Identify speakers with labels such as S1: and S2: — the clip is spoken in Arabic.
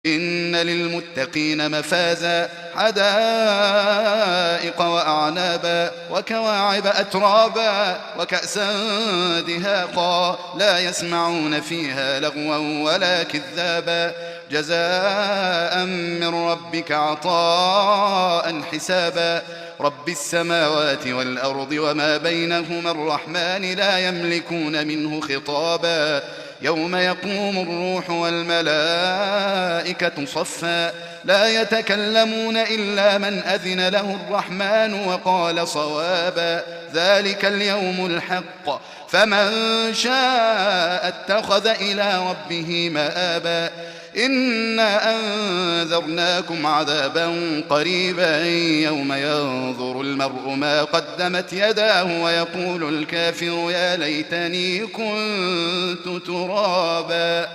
S1: إن للمتقين مفازا حدائق وأعنابا وكواعب أترابا وكأسا دهاقا لا يسمعون فيها لغوا ولا كذابا جزاء من ربك عطاء حسابا رب السماوات والأرض وما بينهما الرحمن لا يملكون منه خطابا يوم يقوم الروح والملائكة صفا لا يتكلمون إلا من أذن له الرحمن وقال صوابا ذلك اليوم الحق فمن شاء اتخذ إلى ربه مآبا إنا أنذرناكم عذابا قريبا يوم ينظر المرء ما قدمت يداه ويقول الكافر يا ليتني كنت ترابا.